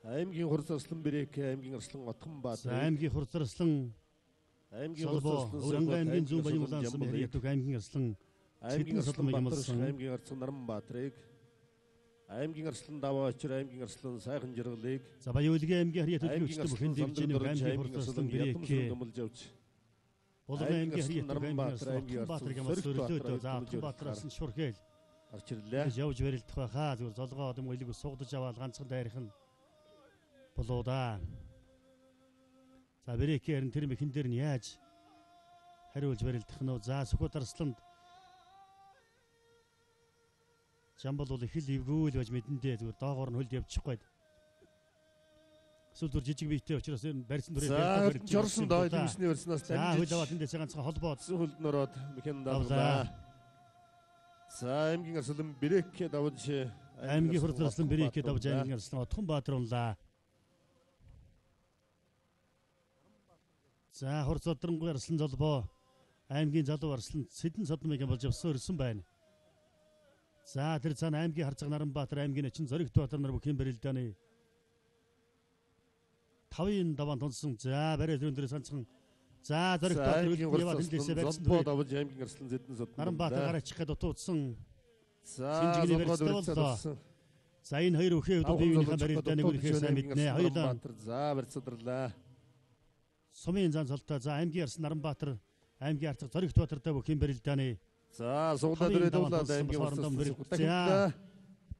аймгийн хурцлан брэк аймгийн арслан Отгонбаатар. Аймгийн хурцлан аймгийн хурцлан Уранга аймгийн зүүн баян улаан сум Яриатуг аймгийн арслан аймгийн арслан Батарш аймгийн арслан Наранбаатрыг аймгийн арслан Даваачир аймгийн арслан Сайхан Жаргалыг за Баяулгийн аймгийн Яриатуг өчтөг бүхэн дивжиний аймгийн хурцлан брэк гомлж явж Болгон аймгийн Яриатуг аймгийн арслан Отгонбаатарыг ямар сөрөлдөө за Отгонбаатараас нь шүрхэл гарч ирлээ. Явж барилдах байхаа зүгээр золгоо одом илэг сугдаж аваад ганцхан дайрах нь болоо да. За брэкээр нь тэр мэхэн дээр нь яаж хариулж барилдах нь вэ? За Сүхбат Арсланд Жамбал бол их л эвгүүл байж мэдэндээ зүгээр доогоор нь хөлд явчихгүй. Эсвэл зүр жижиг биетэй учраас энэ барьсан дүрээр барьж орсон доо дэмсний барьснаас дамжиж хөл аваад эндээс ганцхан холбоод хөлд нөрөөд мэхэн давлаа. За аймгийн арслан брэкээ давж аймгийн хурцлан брэкээ давж аймгийн арслан Отгонбаатар унлаа. За хурцодронгүй арслан золбоо аймгийн залуу арслан Сэдэн Содмыг болж явсан өрсөн байна. За тэр цаана аймгийн Харцаг Наранбаатар аймгийн Ачин Зоригт Баатар нар бүхэн барилдааны 5-ын даваан тунсан. За барай зүүн дээрээс ганцхан за Зоригт Баатар яваад хилдээсээ барьсан золбоо давж аймгийн арслан Сэдэн Содмыг Наранбаатар гараачих гээд дутуудсан. За золбоо за энэ хоёр өхөө өдөр биеийнхээ барилдааныг үнэхээр сайн мэднэ. Хоёулаа за барьцадралаа. Сумын зан солтой за аймгийн Арслан Наранбаатар аймгийн Харцаг Зоригт Баатартай бүхэн барилдааны за суглаад өрөөлүүлээд аймгийн хурцлан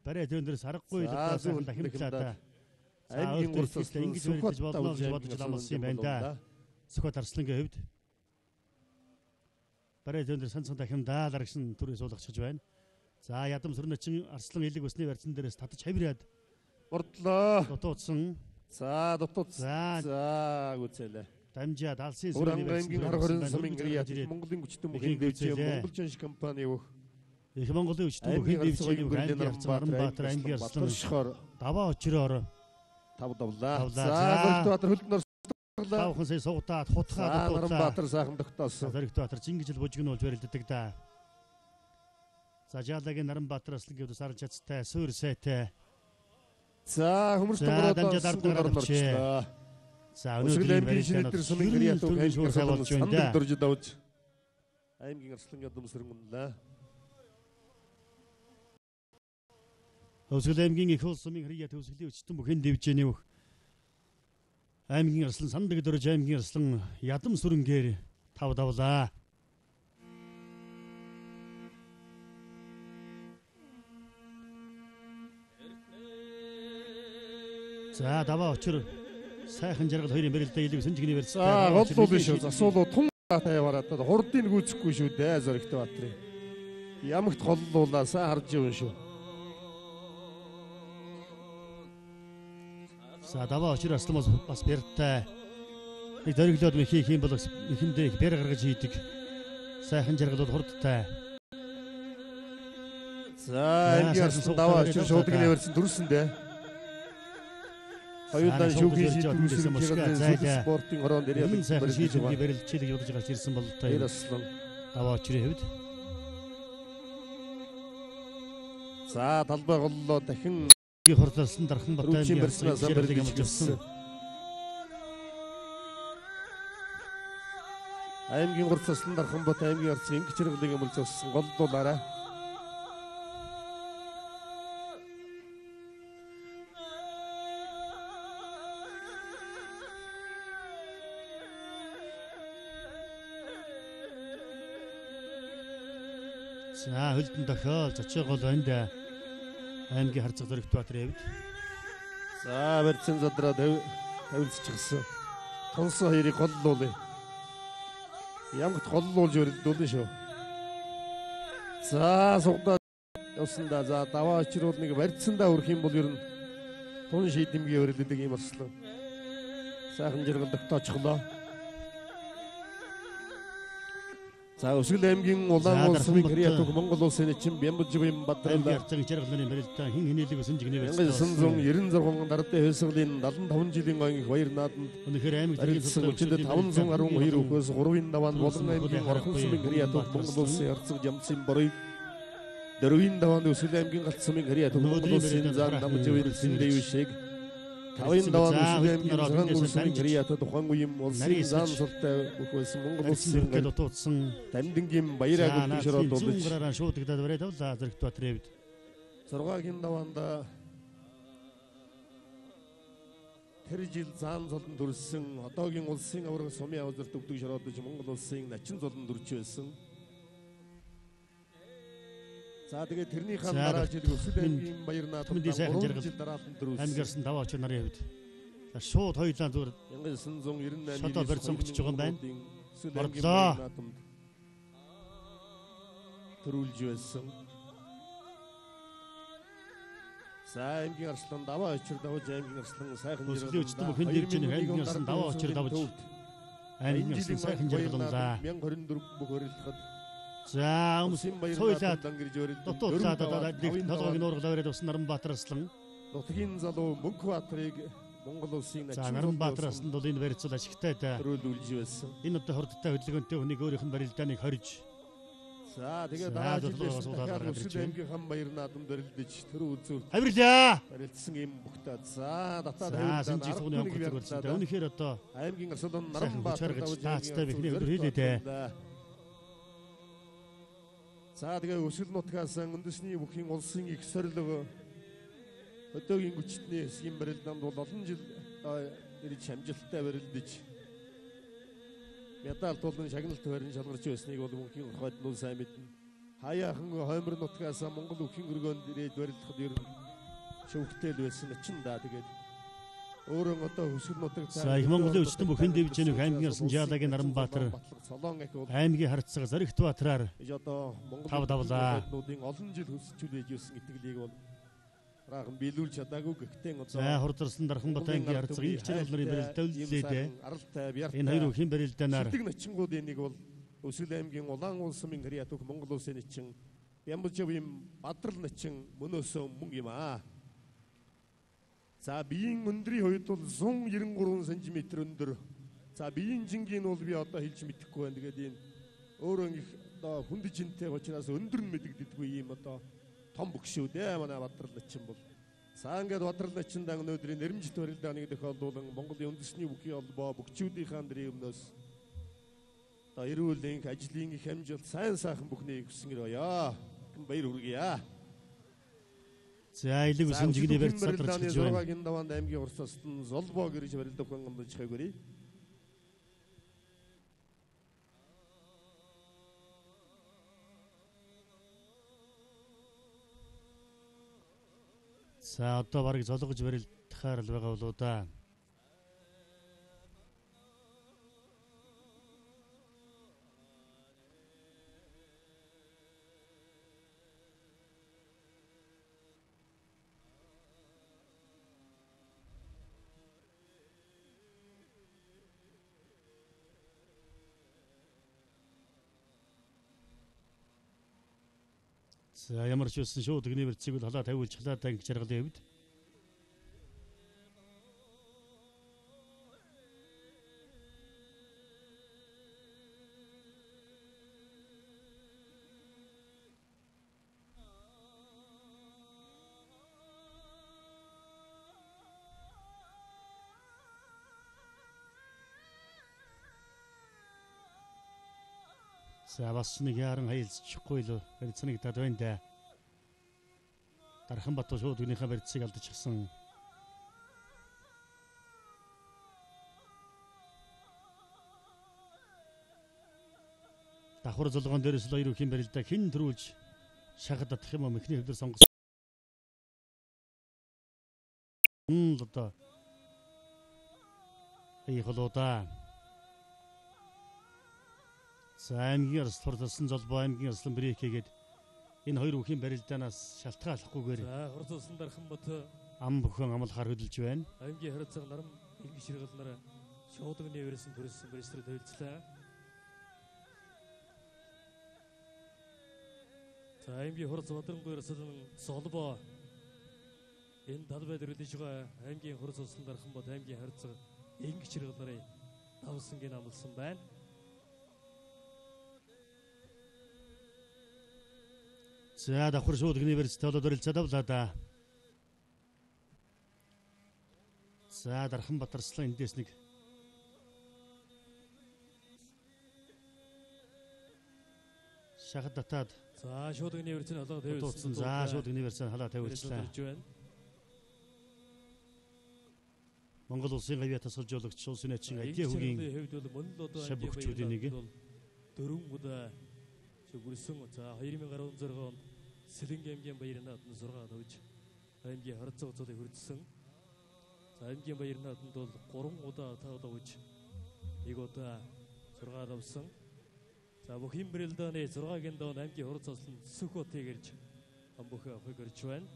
барай зүүн дээрээс аргагүй л дахимтлаа. Аймгийн хурцлан ингэж барилдаж болно гэж бодож ламсан юм байна да. Сүхбат Арслангийн хувьд барай зүүн дээр санцхан дахимдаа дарагшин түрээ суулгachж байна. За ядам сүрнэчин Арслан элэг усны барьсан дээрээс татаж хавираад бордлоо. Дутуудсан. За дутуудсан. За гүцээлээ. Дамжаад алсын Уранга аймгийн 20 сумын Яриат Монголын хүчтэн бүхэн дэвжээ Монголчууд компани өөх их Монголын хүчтэн бүхэн дэвжээ аймгийн Харцаг Наранбаатар аймгийн Арслан даваа очроор 5 давлаа. За Зоригт Баатар хөлднөр тавхан сая суугаад хутгаа дутуулаа. Наранбаатар сайхан тогтоосон. Зоригт Баатар жингижл бужигнуулж барилддаг да. За Жаалагийн Наранбаатар Арслан гэвдэ саран чацтай суур сайтай. За хүмүүстэн гурван орчлоо. За өнөөдрийн барилдаанууд сумын Яриатуг аймгийн арслан сандаг дөрж давж аймгийн арслан ядам сэргэнлээ. Өсгөл аймгийн их улс сумын Яриатуг өсгөлийн өчтөн бүхэн дэвжээний өөх аймгийн арслан сандаг дөрж аймгийн арслан ядам сүрэнгээр 5 давлаа. За даваа очир сайхан жаргал хоёрын барилдаа илэг сэнжигний барьсан. За гол биш үү асуулуу тун таваараад хурдыг гүйцэхгүй шүү дээ Зоригт Баатрын. Ямагт голлуулаа сайн харж явна шүү. За даваа очир Арслан бас бэртээ. Нэг зориглоод хийх юм бол ихэндээ их бэр гаргаж хийдэг. Сайхан жаргалууд хурдтай. За аймгийн Арслан даваа очир шуудганы барьсан дүрсэн дээ. Хоёулаа шүүхийн шийдвэрлэсэн спортын орон дээр шийдвэрлэлийн барилдчилэг явуулж гарч ирсэн бол даваа очрын хувьд. За талбай голлоо дахин хурцлсан дархан Батаймгийн барьснаас барилдаж ямж авсан. Аймгийн хурцлсан дархан Батаймгийн арц ингэ чиргэлийг ямж авсан голлуулаарай. За хөлдөн дохиол зочиг гол байна да. Аймгийн Харцаг Зоригт Баатарын хувьд. За барьсан задраа тавилцчихсан. Тонсон хоёрыг голлуулъя. Ямагт голлуулж өрөлдүүлнэ шүү. За сугдаа явсан да. За даваа очрол нэг барьцсандаа өрөх юм бол ер нь тун шийдэмгийн өрөлдөдөг юм арслан. Сайхан жаргал тогтоочихлоо. За Өсгөл аймгийн Улаан улсын Яриатуг Монгол улсын эчин Бямбживын Бадрал Харцаг жаргалны барилдаа хин хинээлэг сэнжигний барьсан. 1996 дардын хөөсгөлийн 75 жилийн ойн баяр нааданд өнөхөр аймаг барилдсан хүчиндээ 512 өхөөс 3-ын даваанд Болгон аймгийн Орхон сумын Яриатуг Монгол улсын Харцаг Жамсын борыг 4-ын даваанд Өсгөл аймгийн Галт сумын Яриатуг Монгол улсын Зан Дамживын Синдэвшиг Тавын даваан аймгийн цагаан улсын Кореятад тухайн үеийн улсын зан суртаа бүх байсан Монгол улсын дутуудсан Дамдингийн баяраа гүлшроод дуулж шуудагдаад барай тавлаа Зэрэгт Батрын хэвд 6-гийн даваанда тэр жил зан золон төрсөн одоогийн улсын авраг сумын авзарт өвдөг шороодож Монгол улсын начин золон төрж байсан. За тэгээд тэрнийхээ дараа жил өсөл аймгийн баяр наадмын 3 жил дараалан төрүүлсэн. Аймгаарсан даваа очир нарын хэвд. Шууд хоёулаа зүгээр 1998 шото барь сонгогдож байгаа юм байна. Өсөл аймгийн баяр наадманд төрүүлж байсан. За аймгийн арслан даваа очир давж аймгийн арслан сайхан jirэлтэн бүхэн дэржин аймгийн арслан даваа очир давж аймгийн арслан сайхан jirэлтэнлаа. 1024 бүх өрөлдөхөд за сойлаад дутуудлаад толгойг нуургалаа бариад усан Наранбаатар арслан нутгийн залуу Мөнхбаатарыг Монгол улсын начин Наранбаатар арсланд бол энэ барьцуул ашигтай да. Төрүүлж байсан. Энэ одоо хордтой хөдөлгөөнтэй хүнийг өөрийнх нь барилдааныг хорж за тэгээд дараа жилээс өсөл аймгийн хан баяр наадамд барилдаж тэр үзүүр хавирлаа барилдсан юм бүхтээ. За татаад хавирлаа сүүний амгалт барьсан. Үнэхээр одоо аймгийн арслан Наранбаатар давж таацтай бихний өдөр хийлээ дээ. За тэгээ өсөл нутгаас үндэсний бүхийн улсын их сорилго өдөөгийн хүчтний хэсгийн барилдаанд бол олон жил ирж хамжилттай барилдаж медаль тулан шагналт барин шалгарч байсныг бол мөнхийн хойд нь сайн мэднэ. Хаяахан хоймор нутгаас Монгол бүхийн өргөөнд ирээд барилдахад ер нь шөвхтэй л байсан чинь да тэгээд өөрөө одоо өсөл нутаг за их Монголын өчтөн бүхэн дивжинэг аймгийн арслан Жаалагийн Наранбаатар аймгийн харцаг Зэрэгт Батраар тав давлаа. Олон жил хөсчүүлж ирсэн итгэлийг бол раахан биелүүлж чадаагүй гэхдээ одоо хурдарсан Дархан Батангийн харцаг их чанарын барилдаа үлдээ. Энэ хоёр бүхэн барилдаанаар шилдэг начингууд энийг бол өсөл аймгийн улаан улсмын Корея дөх Монгол улсын начин Бямбажавын Бадрал начин мөнөөсөө мөн юм аа. За биеийн өндрийн хувьд бол 193 см өндөр. За биеийн жингийн бол би одоо хэлж мэдэхгүй байна. Тэгээд энэ өөрөө их одоо хүндижинтэй учраас өндөр нь мэдэгддэггүй юм одоо том бөкшөө дээ манай Бадрал начин бол. За ингээд Бадрал начиндаа өнөөдрийн нэрмжит барилдааны тохиолдуулан Монголын үндэсний бүхий холбоо бүгчүүдийнхээ нэрийн өмнөөс одоо эрүүл энх ажлын их амжилт сайн сайхан бүхнийг хүсэн өрөөё. Баяр хүргье. за илэг усан жигний барьц садарч гэж байна. 6-гийн даваанд аймгийн урсгалт нь Золбоо гэрж барилдах гомдож хайгүрий. за одоо барыг золгож барилдахаар л байгаа болоо да. За ямар ч үсэн шууд гний барьцыг бол халаа тавиулж халаа танк жаргалын хэвд. За бас нэг яран хаялцчихгүй л барьцныг тад байна да. Дархан Бат шууд гнийхээ барьцыг алдчихсан. Давхар золгоон дээрээс л хоёр бүхийн барилдаа хэн төрүүлж шахад татах юм уу мэхний хөвдөр сонгосон. Одоо ий холоодаа. За аймгийн арслан хурдсан Золбоо аймгийн арслан Брэкгээд энэ хоёр бүхийн барилдаанаас шалтгааллахгүйгээр за хурдсан Дархан Бат ам бүхэн амлахаар хөдөлж байна. аймгийн харилцаг наран ингийн ширгалнаар шуудагны өрөөсөн төрөлсөн барьцаар тавилцлаа. за аймгийн хурц Бадрангуй арслан Золбоо энэ талбайд өрөлдөж байгаа аймгийн хурцсан Дархан Бат аймгийн харилцаг ингийн ширгалнаар давсан гин амлсан байна. за давхар шууд гний барьц толоод өрөлцөд авлаа да. За Дарханбат Арслан эндээс нэг шахад татаад За шууд игний версийн халаа тавьсан. дуудсан. За шууд игний версийн халаа тавьуулчлаа. Монгол улсын гавьяа тасгалжуулагч улсын найчин Адиа хөгийн шав бөхчүүдийн нэг. 4 удаа шүгүрсэн. За 2016 онд Сэлэнг аймгийн баяр нааданд 6 тавьж аймгийн харцаг цолыг хүртсэн. За аймгийн баяр нааданд бол 3 удаа тавьж 1 удаа 6 тавьсан. За бүх юм бэрэлдээний 6-гийн доо аймгийн хур цослон Сүхбатыг ирж амбөх авахыг ирж байна.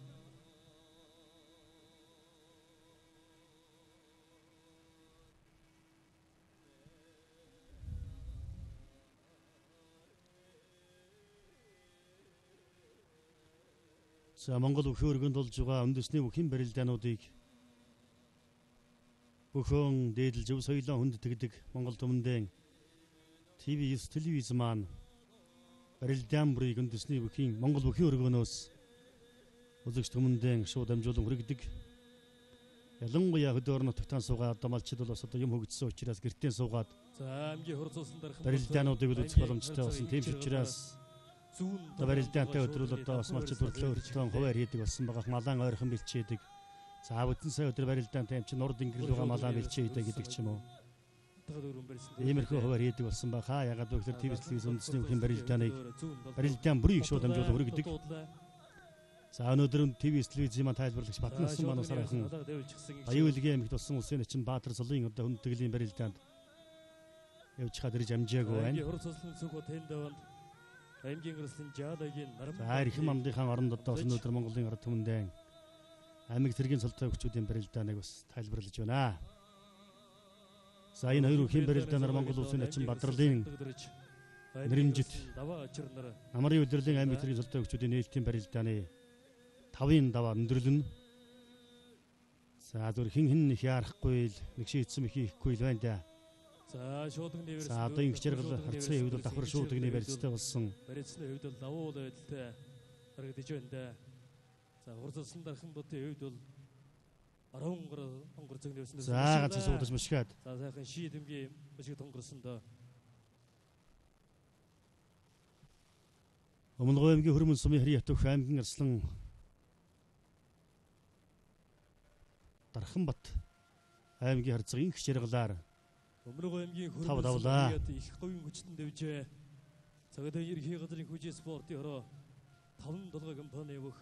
За Монгол өхөө өргөнд болж байгаа үндэсний бүхэн барилдаануудыг бүхэн дээдэл зөв соёлоо хүндэтгдэг Монгол түмэндээ ТV9 телевиз маань барилдаан бүрийг үндэсний бүхийн Монгол бүхэн өргөнөөс үзэгч түмэндээ шууд дамжуулан хүргэдэг. Ялангуяа хөдөөр нутагтаа суугаад дамалчид бол бас одоо юм хөгжсөн учраас гэртээ суугаад За аймгийн хур цослон дархан барилдаануудыг үзэх боломжтой болсон. Тийм ч учраас барилдаантай өдрөл одоо бас малчид хүртлээ өртөлтөн хуваар хийдэг болсон байгаа. Малаан ойрхон бэлчээдэг. За бүтэн сая өдөр барилдаантай юм чи нурд ингээл байгаа малаа бэлчээдэг гэдэг ч юм уу. Иймэрхүү хуваар хийдэг болсон баха. Ягаад гэвэл ТV телевиз үндэсний бүхэн барилдаан бүрийг шууд дамжуулан хүргэдэг. За өнөөдөр ТV телевизийн маань тайлбарлагч Батнасан маань сархан Баян-Улгийн аймагт болсон улсын начин Баатар цолын одоо хүндэтгэлийн барилдаанд явж хаад ирж амжаагүй байна. Хур цослон Сүхбат тэнд аймгийн гэрслийн жаадагийн наран. За эрхэм амдынхаа оронд одоо өнөөдөр Монголын ард түмэндээ аймаг цэргийн цолтой өгчүүдийн барилдааныг бас тайлбарлаж байна. За энэ хоёр бүхэн барилдаанаар Монгол улсын начин Бадралын нэрэмжит намрын удирдлын аймаг цэргийн цолтой өгчүүдийн нээлтийн барилдааны 5-ын даваа өндөрлөн. За зүр хин их яарахгүй л нэг шийдсэн их ихгүй л байна да. За шуудганы верс. За одоо ингэ чиргэл харцсан хувьд давхар шуудганы барилцтай болсон. Барилцны хувьд бол давуу байдалтай харагдаж байна да. За хур цослон дархан дотын хувьд бол 10 хонгор зэгний верснээс. За ганц суудаж мушгаад. За сайхан шийдэмгийн мушиг тонгорсон доо. Өмнөгөө аймгийн Хөрмөн сумын Хэрий Ятөх аймгийн Арслан Дарханбат аймгийн харцаг инх чиргалаар Өмнөгөө аймгийн тав давлаа. их говийн хүчтэн дэвжээ. Цагаатан ерхий газрын хүчээ спортын хороо 5 долоо компани өгөх